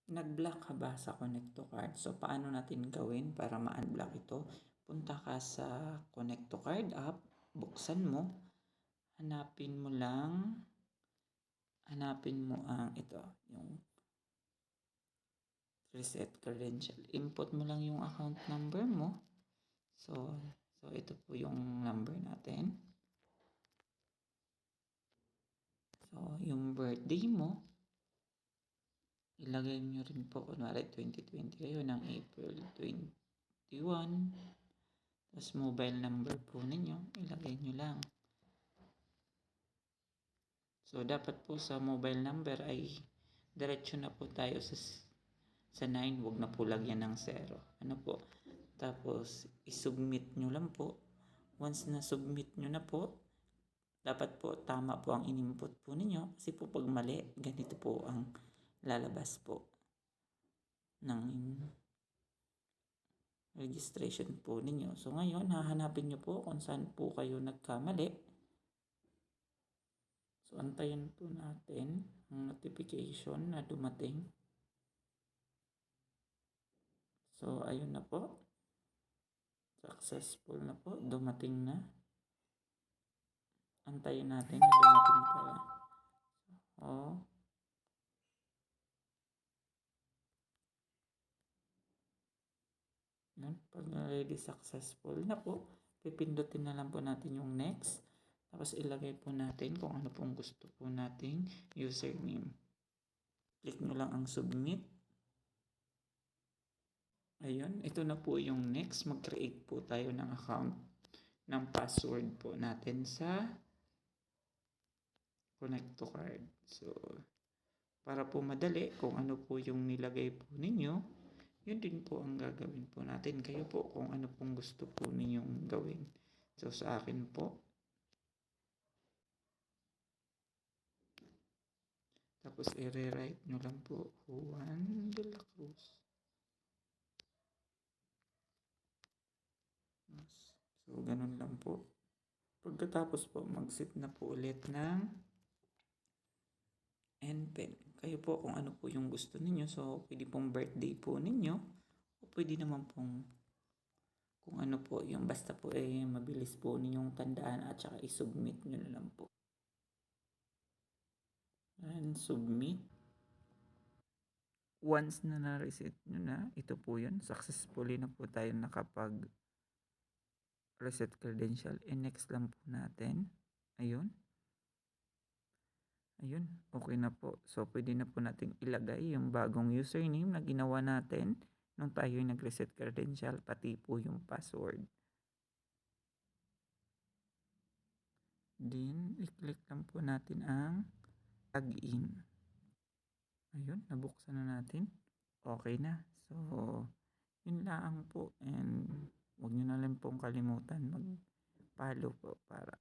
Nag-block ka ba sa Connect to Card? So, paano natin gawin para ma-unblock ito? Punta ka sa Connect to Card app, buksan mo, hanapin mo ang ito, yung reset credential. Input mo lang yung account number mo. So ito po yung number natin. So, yung birthday mo, ilagay nyo rin po, kunwari 2020 kayo ng April 21. Tapos mobile number po ninyo, ilagay nyo lang. So, dapat po sa mobile number ay diretso na po tayo sa 9, wag na po lagyan ng 0. Ano po? Tapos, isubmit nyo lang po. Once na submit nyo na po, dapat po tama po ang in-input po ninyo. Kasi po pag mali, ganito po ang lalabas po ng registration po ninyo. So, ngayon, hahanapin nyo po kung saan po kayo nagkamali. So, antayin po natin ang notification na dumating. So, ayun na po. Successful na po. Dumating na. Antayin natin na dumating pala. Yan. Pag ready successful na po, pipindutin na lang po natin yung next. Tapos ilagay po natin kung ano pong gusto po nating username. Click nyo lang ang submit. Ayun, ito na po yung next. Mag-create po tayo ng account ng password po natin sa Connect to Card. So, para po madali kung ano po yung nilagay po ninyo, yun din po ang gagawin po natin. Kayo po kung ano pong gusto po ninyong gawin. So, sa akin po, tapos i-rewrite nyo lang po, Juan de la Cruz. So, ganun lang po. Pagkatapos po, mag-set na po ulit ng NPIN. Kayo po kung ano po yung gusto ninyo. So, pwede pong birthday po ninyo. O pwede naman pong kung ano po yung basta po mabilis po ninyong tandaan at saka i-submit nyo na lang po. And submit. Once na na-reset nyo na, ito po yun. Successfully na po tayo nakapag reset credential. Next lang po natin. Ayun. Ayun. Okay na po. So, pwede na po natin ilagay yung bagong username na ginawa natin nung tayo nag-reset credential, pati po yung password. Then, i-click lang po natin ang login. Ayun, nabuksan na natin. Okay na. So, yun lang po. And huwag nyo na lang pong kalimutan mag-follow po para